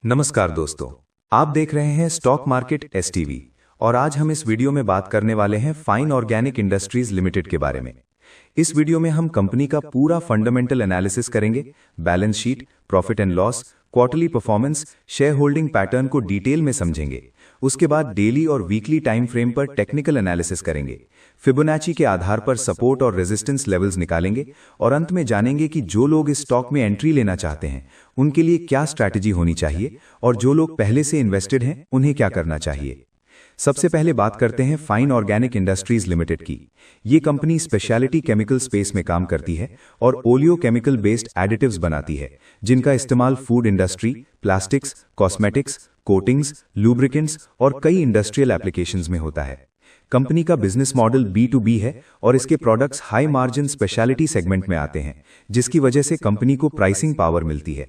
नमस्कार दोस्तों, आप देख रहे हैं स्टॉक मार्केट एसटीवी और आज हम इस वीडियो में बात करने वाले हैं फाइन ऑर्गेनिक इंडस्ट्रीज लिमिटेड के बारे में। इस वीडियो में हम कंपनी का पूरा फंडामेंटल एनालिसिस करेंगे, balance sheet, profit and loss, quarterly performance, share holding pattern को डिटेल में समझेंगे। उसके बाद डेली और वीकली टाइम फ्रेम पर टेक्निकल एनालिसिस करेंगे, फिबोनाची के आधार पर सपोर्ट और रेजिस्टेंस लेवल्स निकालेंगे और अंत में जानेंगे कि जो लोग इस स्टॉक में एंट्री लेना चाहते हैं उनके लिए क्या स्ट्रैटेजी होनी चाहिए और जो लोग पहले से इन्वेस्टेड हैं उन्हें क्या करना चाहिए। सबसे पहले बात करते हैं फाइन ऑर्गेनिक इंडस्ट्रीज लिमिटेड की। ये कंपनी स्पेशलिटी केमिकल स्पेस में काम करती है और ओलियो केमिकल बेस्ड एडिटिव्स बनाती है जिनका इस्तेमाल food industry, plastics, cosmetics, coatings, lubricants और कई इंडस्ट्रियल एप्लीकेशंस में होता है। कंपनी का बिजनेस मॉडल B2B है और इसके products high margin speciality segment में आते हैं, जिसकी वजह से कंपनी को प्राइसिंग पावर मिलती है।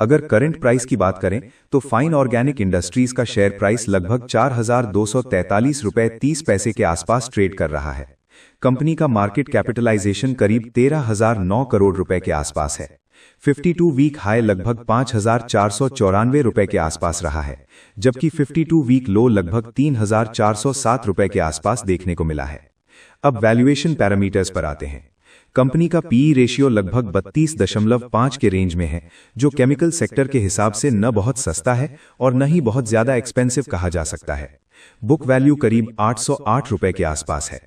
अगर करंट प्राइस की बात करें तो फाइन ऑर्गेनिक इंडस्ट्रीज का शेयर प्राइस लगभग 4,243 रुपए 30 पैसे के आसपास ट्रेड कर रहा है। कंपनी का मार्केट कैपिटलाइजेशन करीब 13,009 करोड़ रुपए के आसपास है। 52 वीक हाई लगभग 5,494 रुपए के आसपास रहा है, जबकि 52 वीक लो लगभग 3,407 रुपए के आसपास देखने को मिला है। अब वैल्यूएशन पैरामीटर्स पर आते हैं। कंपनी का पीई रेशियो लगभग 32.5 के रेंज में है, जो केमिकल सेक्टर के हिसाब से न बहुत सस्ता है और न ही बहुत ज्यादा एक्सपेंसिव कहा जा सकता है। बुक वैल्यू करीब 808 रुपए के आसपास है।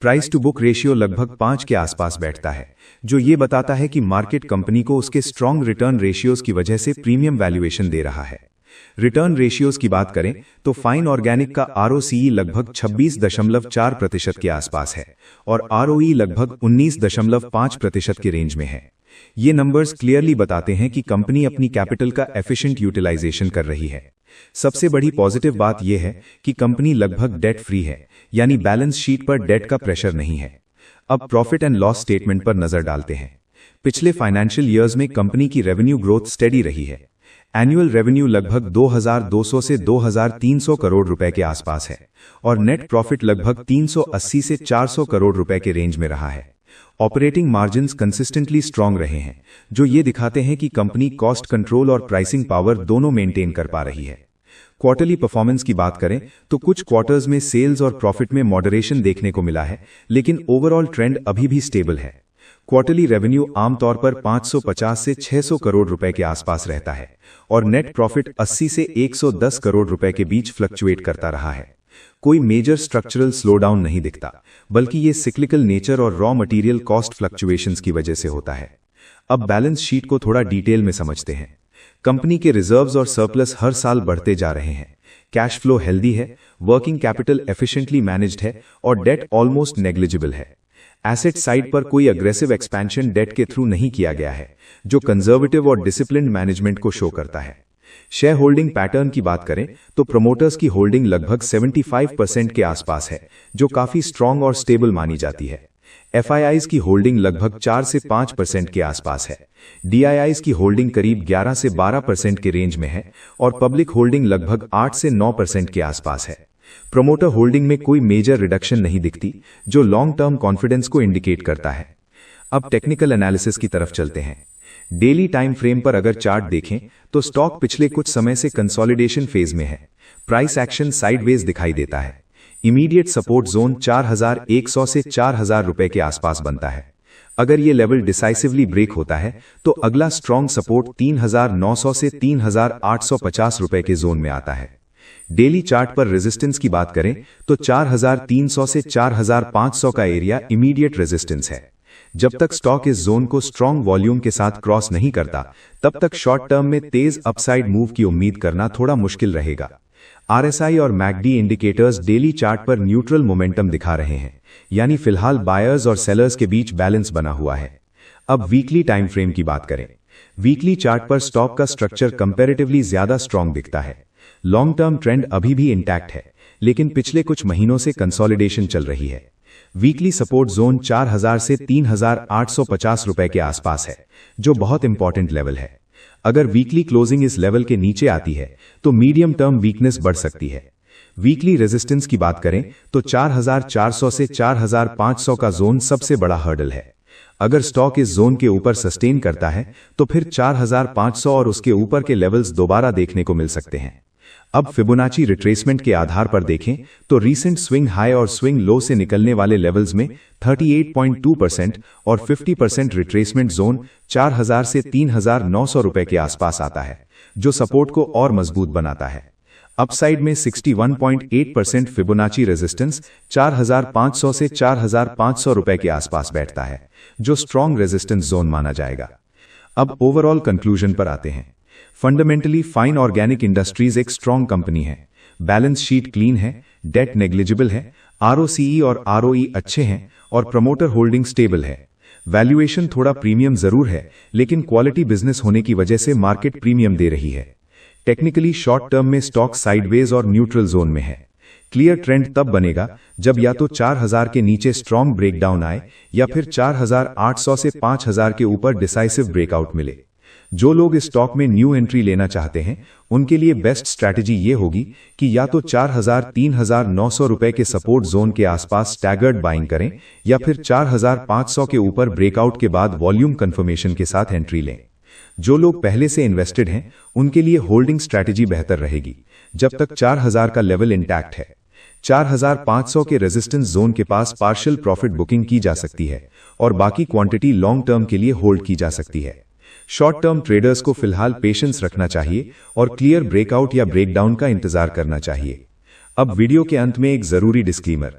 प्राइस टू बुक रेशियो लगभग 5 के आसपास बैठता है, जो ये बताता है कि मार्केट कंपनी को उसके स्ट्रॉन्ग रिटर्न रेशियोज की वजह से प्रीमियम वैल्यूएशन दे रहा है। रिटर्न रेशियोज की बात करें तो फाइन ऑर्गेनिक का ROCE लगभग 26.4% के आसपास है और ROE लगभग 19.5% के रेंज में है। ये नंबर्स क्लियरली बताते हैं कि कंपनी अपनी कैपिटल का एफिशिएंट यूटिलाइजेशन कर रही है। सबसे बड़ी पॉजिटिव बात यह है कि कंपनी लगभग डेट फ्री है, यानी बैलेंस शीट पर डेट का प्रेशर नहीं है। अब प्रॉफिट एंड लॉस स्टेटमेंट पर नजर डालते हैं। पिछले फाइनेंशियल ईयर्स में कंपनी की रेवेन्यू ग्रोथ स्टेडी रही है। एनुअल रेवेन्यू लगभग 2,200 से 2,300 करोड़ रुपए के आसपास है और नेट प्रॉफिट लगभग 380 से 400 करोड़ रुपए के रेंज में रहा है। ऑपरेटिंग मार्जिन्स कंसिस्टेंटली स्ट्रांग रहे हैं, जो ये दिखाते हैं कि कंपनी कॉस्ट कंट्रोल और प्राइसिंग पावर दोनों मेंटेन कर पा रही है। क्वार्टरली परफॉर्मेंस की बात करें तो कुछ क्वार्टर्स में सेल्स और प्रॉफिट में मॉडरेशन देखने को मिला है, लेकिन ओवरऑल ट्रेंड अभी भी स्टेबल है। क्वार्टरली रेवेन्यू आमतौर पर 550 से 600 करोड़ रुपए के आसपास रहता है और नेट प्रॉफिट 80 से 110 करोड़ रुपए के बीच फ्लक्चुएट करता रहा है। कोई मेजर स्ट्रक्चरल स्लोडाउन नहीं दिखता, बल्कि ये सिक्लिकल नेचर और रॉ मटेरियल कॉस्ट फ्लक्चुएशंस की वजह से होता है। अब बैलेंस शीट को थोड़ा डिटेल में समझते हैं। कंपनी के रिजर्व्स और सरप्लस हर साल बढ़ते जा रहे हैं। कैश फ्लो हेल्दी है, वर्किंग कैपिटल एफिशिएंटली मैनेज्ड है और डेट ऑलमोस्ट नेग्लिजिबल है। एसेट साइड पर कोई अग्रेसिव एक्सपेंशन डेट के थ्रू नहीं किया गया है, जो कंजर्वेटिव और डिसिप्लिन्ड मैनेजमेंट को शो करता है। शेयर होल्डिंग पैटर्न की बात करें तो प्रमोटर्स की होल्डिंग लगभग 75% के आसपास है, जो काफी स्ट्रांग और स्टेबल मानी जाती है। FIIs की होल्डिंग लगभग 4 से 5% के आसपास है। DIIs की होल्डिंग करीब 11 से 12% के रेंज में है और पब्लिक होल्डिंग लगभग 8 से 9% के आसपास है। प्रमोटर होल्डिंग में कोई मेजर रिडक्शन नहीं दिखती, जो लॉन्ग टर्म कॉन्फिडेंस को इंडिकेट करता है। अब टेक्निकल एनालिसिस की तरफ चलते हैं। डेली टाइम फ्रेम पर अगर चार्ट देखें तो स्टॉक पिछले कुछ समय से कंसोलिडेशन फेज में है। प्राइस एक्शन साइडवेज दिखाई देता है। इमीडिएट सपोर्ट जोन 4,100 से 4,000 रुपए के आसपास बनता है। अगर ये लेवल डिसाइसिवली ब्रेक होता है तो अगला स्ट्रॉन्ग सपोर्ट 3,900 से 3,850 रुपए के जोन में आता है। डेली चार्ट पर रेजिस्टेंस की बात करें तो 4,300 से 4,500 का एरिया इमीडिएट रेजिस्टेंस है। जब तक स्टॉक इस जोन को स्ट्रॉन्ग वॉल्यूम के साथ क्रॉस नहीं करता, तब तक शॉर्ट टर्म में तेज अपसाइड मूव की उम्मीद करना थोड़ा मुश्किल रहेगा। RSI और MACD इंडिकेटर्स डेली चार्ट पर न्यूट्रल मोमेंटम दिखा रहे हैं, यानी फिलहाल बायर्स और सेलर्स के बीच बैलेंस बना हुआ है। अब वीकली टाइम फ्रेम की बात करें। वीकली चार्ट पर स्टॉक का स्ट्रक्चर कंपैरेटिवली ज्यादा स्ट्रॉन्ग दिखता है। लॉन्ग टर्म ट्रेंड अभी भी इंटैक्ट है, लेकिन पिछले कुछ महीनों से कंसोलिडेशन चल रही है। वीकली सपोर्ट जोन 4,000 से 3,850 रुपए के आसपास है, जो बहुत इंपॉर्टेंट लेवल है। अगर वीकली क्लोजिंग इस लेवल के नीचे आती है तो मीडियम टर्म वीकनेस बढ़ सकती है। वीकली रेजिस्टेंस की बात करें तो 4,400 से 4,500 का जोन सबसे बड़ा हर्डल है। अगर स्टॉक इस जोन के ऊपर सस्टेन करता है तो फिर 4500 और उसके ऊपर के लेवल्स दोबारा देखने को मिल सकते हैं। अब फिबोनाची रिट्रेसमेंट के आधार पर देखें तो रीसेंट स्विंग हाई और स्विंग लो से निकलने वाले लेवल्स में 38.2% और 50% रिट्रेसमेंट जोन 4000 से 3900 रुपए के आसपास आता है, जो सपोर्ट को और मजबूत बनाता है। अपसाइड में 61.8% फिबोनाची रेजिस्टेंस 4500 से 4500 रुपए के आसपास बैठता है, जो स्ट्रॉन्ग रेजिस्टेंस जोन माना जाएगा। अब ओवरऑल कंक्लूजन पर आते हैं। फंडामेंटली फाइन ऑर्गेनिक इंडस्ट्रीज एक स्ट्रॉन्ग कंपनी है, बैलेंस शीट क्लीन है, डेट नेग्लिजिबल है, आरओसीई और आरओई अच्छे हैं और प्रमोटर होल्डिंग स्टेबल है। वैल्यूएशन थोड़ा प्रीमियम जरूर है, लेकिन क्वालिटी बिजनेस होने की वजह से मार्केट प्रीमियम दे रही है। टेक्निकली शॉर्ट टर्म में स्टॉक साइडवेज और न्यूट्रल जोन में है। क्लियर ट्रेंड तब बनेगा जब या तो 4000 के नीचे स्ट्रॉन्ग ब्रेकडाउन आए या फिर 4800 से 5000 के ऊपर डिसाइसिव ब्रेकआउट मिले। जो लोग इस स्टॉक में न्यू एंट्री लेना चाहते हैं उनके लिए बेस्ट स्ट्रैटेजी ये होगी कि या तो 4000-3900 रुपए के सपोर्ट जोन के आसपास स्टैगर्ड बाइंग करें या फिर 4500 के ऊपर ब्रेकआउट के बाद वॉल्यूम कंफर्मेशन के साथ एंट्री लें। जो लोग पहले से इन्वेस्टेड हैं उनके लिए होल्डिंग स्ट्रैटेजी बेहतर रहेगी जब तक 4000 का लेवल इंटैक्ट है। 4500 के रेजिस्टेंस जोन के पास पार्शियल प्रॉफिट बुकिंग की जा सकती है और बाकी क्वांटिटी लॉन्ग टर्म के लिए होल्ड की जा सकती है। शॉर्ट टर्म ट्रेडर्स को फिलहाल पेशेंस रखना चाहिए और क्लियर ब्रेकआउट या ब्रेकडाउन का इंतजार करना चाहिए। अब वीडियो के अंत में एक जरूरी डिस्क्लेमर,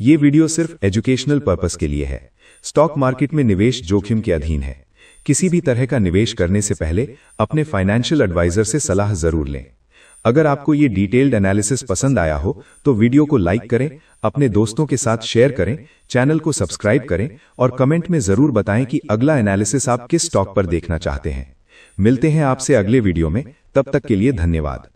ये वीडियो सिर्फ एजुकेशनल पर्पस के लिए है। स्टॉक मार्केट में निवेश जोखिम के अधीन है। किसी भी तरह का निवेश करने से पहले अपने फाइनेंशियल एडवाइजर से सलाह जरूर लें। अगर आपको ये डिटेल्ड एनालिसिस पसंद आया हो तो वीडियो को लाइक करें, अपने दोस्तों के साथ शेयर करें, चैनल को सब्सक्राइब करें और कमेंट में जरूर बताएं कि अगला एनालिसिस आप किस स्टॉक पर देखना चाहते हैं। मिलते हैं आपसे अगले वीडियो में, तब तक के लिए धन्यवाद।